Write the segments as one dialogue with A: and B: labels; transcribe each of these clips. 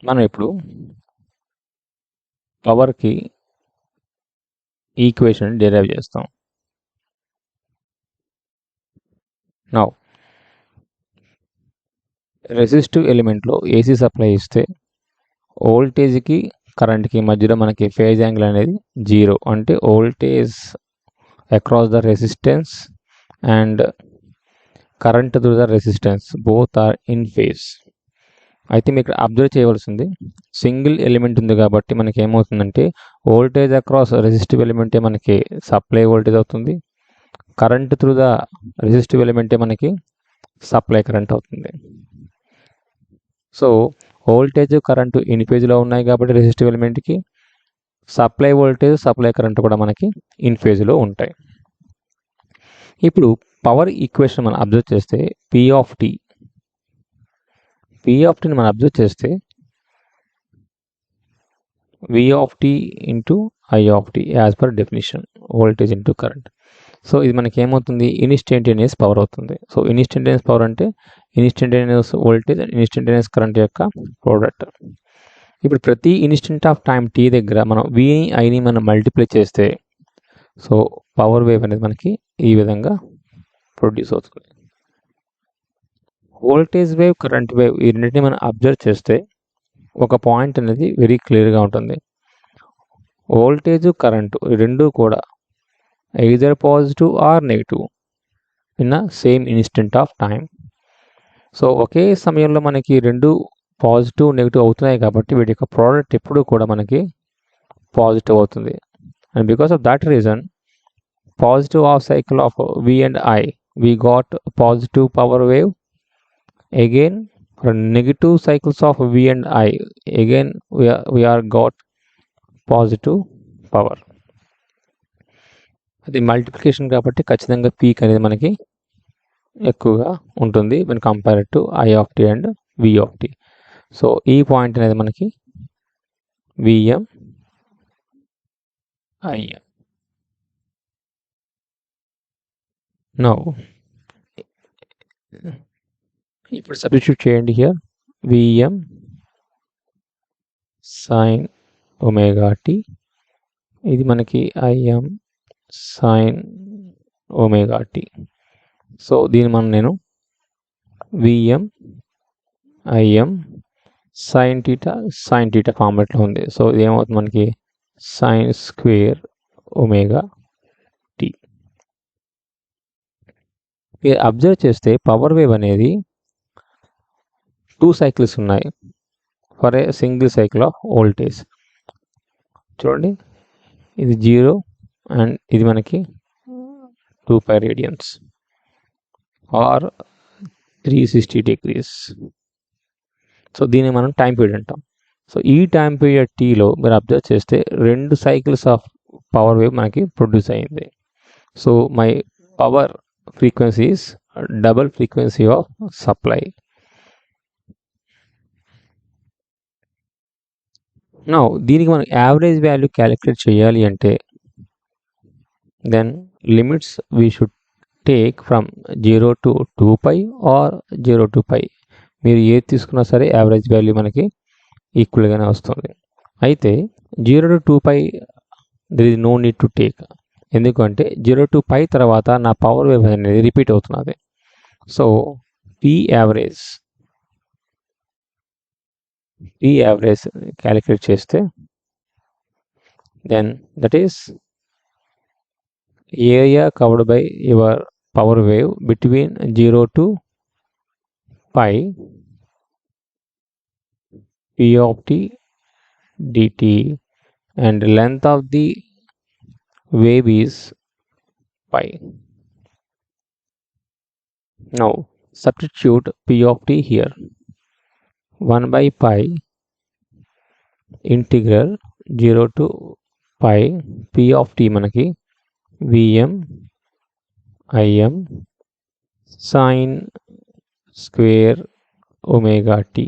A: మనం ఇప్పుడు పవర్కి equation derive చేస్తాం. నౌ రెసిస్టివ్ ఎలిమెంట్లో ఏసీ సప్లై ఇస్తే వోల్టేజ్కి కరెంట్కి మధ్యలో మనకి ఫేజ్ యాంగిల్ అనేది 0, అంటే voltage across the resistance and current through the resistance both are in phase. అయితే మీరు ఇక్కడ అబ్జర్వ్ చేయవలసింది, సింగిల్ ఎలిమెంట్ ఉంది కాబట్టి మనకి ఏమవుతుందంటే వోల్టేజ్ అక్రాస్ రెసిస్టివ్ ఎలిమెంటే మనకి సప్లై వోల్టేజ్ అవుతుంది, కరెంట్ త్రూ ద రెసిస్టివ్ ఎలిమెంటే మనకి సప్లై కరెంట్ అవుతుంది. సో వోల్టేజ్ కరెంటు ఇన్ ఫేజ్లో ఉన్నాయి కాబట్టి రెసిస్టివ్ ఎలిమెంట్కి సప్లై వోల్టేజ్ సప్లై కరెంట్ కూడా మనకి ఇన్ ఫేజ్లో ఉంటాయి. ఇప్పుడు పవర్ ఈక్వేషన్ మనం అబ్జర్వ్ చేస్తే పి ఆఫ్ టీని మనం అబ్జర్వ్ చేస్తే V of T into I of T as per definition, voltage into current. So ఇది మనకి ఏమవుతుంది, ఇన్స్టంటేనియస్ పవర్ అవుతుంది. సో ఇన్స్టంటేనియస్ పవర్ అంటే instantaneous voltage and instantaneous current యొక్క ప్రోడక్ట్. ఇప్పుడు ప్రతి ఇన్స్టెంట్ ఆఫ్ టైం టీ దగ్గర మనం విని ఐని మనం మల్టిప్లై చేస్తే సో పవర్ వేవ్ అనేది మనకి ఈ విధంగా ప్రొడ్యూస్ అవుతుంది. వోల్టేజ్ వేవ్, కరెంట్ వేవ్ ఈ రెండింటిని మనం అబ్జర్వ్ చేస్తే ఒక పాయింట్ అనేది వెరీ క్లియర్గా ఉంటుంది. వోల్టేజ్ కరెంటు రెండు కూడా either positive or negative in same instant of time. So ఒకే సమయంలో మనకి రెండు పాజిటివ్ నెగిటివ్ అవుతున్నాయి కాబట్టి వీటి యొక్క ప్రోడక్ట్ ఎప్పుడు కూడా మనకి పాజిటివ్ అవుతుంది. And because of that reason positive half cycle of V and I we got positive power wave. Again for negative cycles of V and I, again we are got positive power. అది multiplication కాబట్టి ఖచ్చితంగా peak అనేది మనకి ఎక్కువగా ఉంటుంది when compared to I of t and V of t. So ఈ point అనేది మనకి Vm Im. Now ఇప్పుడు సబ్స్టిట్యూట్ చేయండి here Vm sin omega t, ఇది మనకి Im sin omega t. So దీని నేను Vm Im sin టీటా ఫార్మాట్లో ఉంది. సో ఇది ఏమవుతుంది మనకి sin స్క్వేర్ ఒమేగా టీ. మీరు అబ్జర్వ్ చేస్తే పవర్ వేవ్ అనేది 2 సైకిల్స్ ఉన్నాయి for a single cycle of voltage. చూడండి, ఇది 0 అండ్ ఇది మనకి 2π రేడియన్స్ ఆర్ 360 డిగ్రీస్. సో దీన్ని మనం టైం పీరియడ్ అంటాం. సో ఈ టైం పీరియడ్ టీలో మీరు అబ్జర్వ్ చేస్తే 2 సైకిల్స్ ఆఫ్ పవర్ వేవ్ మనకి ప్రొడ్యూస్ అయింది. So my power frequency is double frequency of supply. Now దీనికి మనం యావరేజ్ వాల్యూ క్యాలిక్యులేట్ చేయాలి అంటే then limits we should take from 0 to 2π or 0 to π. మీరు ఏది తీసుకున్నా సరే యావరేజ్ వాల్యూ మనకి ఈక్వల్గానే వస్తుంది. అయితే 0 to 2π there is no need to take, ఎందుకంటే 0 to π తర్వాత నా పవర్ వేవ్ అనేది రిపీట్ అవుతున్నది. సో పీ యావరేజ్ క్యాలిక్యులేట్ చేస్తే then that is area covered by your power wave between 0 to π P of t dt and length of the wave is pi. Now substitute P of t here. 1 by pi integral 0 to π P of t మనకి Vm Im sin square omega t.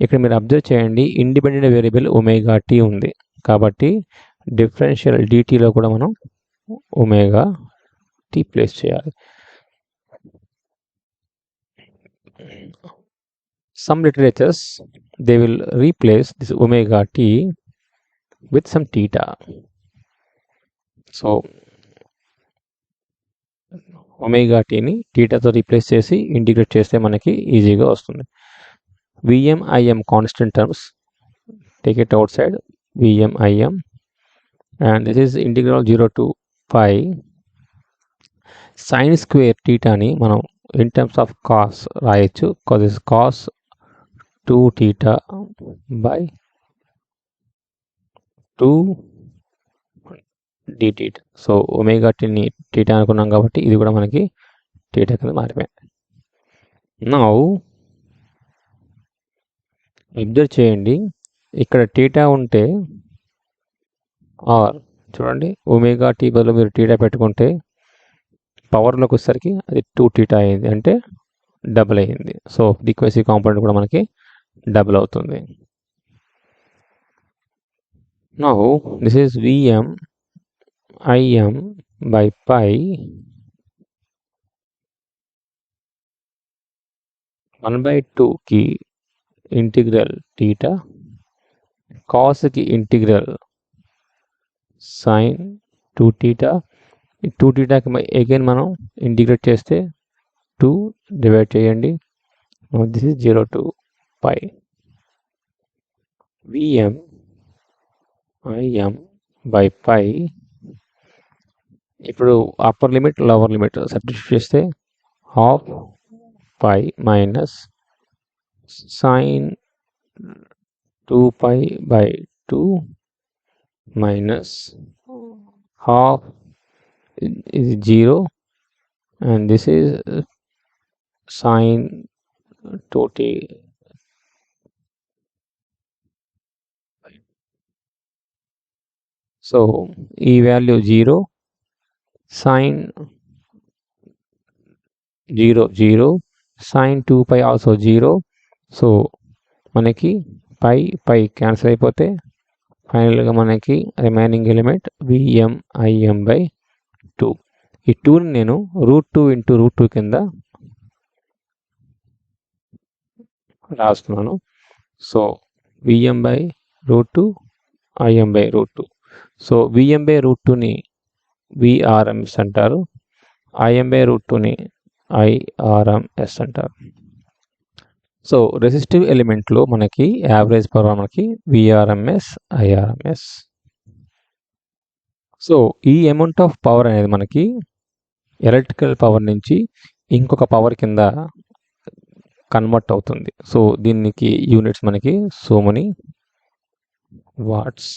A: ఇక్కడ మీరు observe చేయండి, independent variable omega tea ఉంది కాబట్టి differential డిటీలో కూడా మనం omega tea place చేయాలి. Some literatures they will replace this omega t with some theta. So omega టీని థీటాతో రీప్లేస్ చేసి ఇంటిగ్రేట్ చేస్తే మనకి ఈజీగా వస్తుంది. VM IM constant terms, take it outside. VM IM and this is integral 0 to pi sine square థీటాని మనం in terms of cos రాయొచ్చు. Cos is cos 2 theta by 2 dt. So omega టీని theta అనుకున్నాం కాబట్టి ఇది కూడా మనకి theta కింద మారిపోయింది. నౌ అబ్జర్వ్ చేయండి, ఇక్కడ థీటా ఉంటే ఆర్ చూడండి ఒమేగా టీ బదులు మీరు థీటా పెట్టుకుంటే పవర్లోకి వచ్చేసరికి అది 2 theta అయింది, అంటే డబుల్ అయింది. సో ఫ్రీక్వెన్సీ కాంపోనెంట్ కూడా మనకి డబుల్ అవుతుంది. Now this is VM IM by pi 1/2కి ఇంటిగ్రల్ థీటా, కాస్కి ఇంటిగ్రల్ సైన్ 2 theta. ఈ 2 thetaకి అగైన్ మనం ఇంటిగ్రేట్ చేస్తే 2 డివైడ్ చేయండి. This is 0 to pi. VM IM by pi, ఇప్పుడు upper limit lower limit substitute చేస్తే half pi minus sine 2 pi/2 minus half is 0 and this is sine 2t. So ఈ value 0, sine 0 0, sine 2 pi also 0. So మనకి pi cancel అయిపోతే ఫైనల్గా మనకి remaining element VmIm/2. ఈ 2ని నేను √2 × √2 కింద రాస్తున్నాను. So Vm/√2 Im/√2. So Vm/√2ని Vrms అంటారు, Im/√2ని Irms అంటారు. సో రెసిస్టివ్ ఎలిమెంట్లో మనకి యావరేజ్ పవర్ మనకి Vrms Irms. సో ఈ అమౌంట్ ఆఫ్ పవర్ అనేది మనకి ఎలక్ట్రికల్ పవర్ నుంచి ఇంకొక పవర్ కింద కన్వర్ట్ అవుతుంది. సో దీనికి యూనిట్స్ మనకి సో మెనీ వాట్స్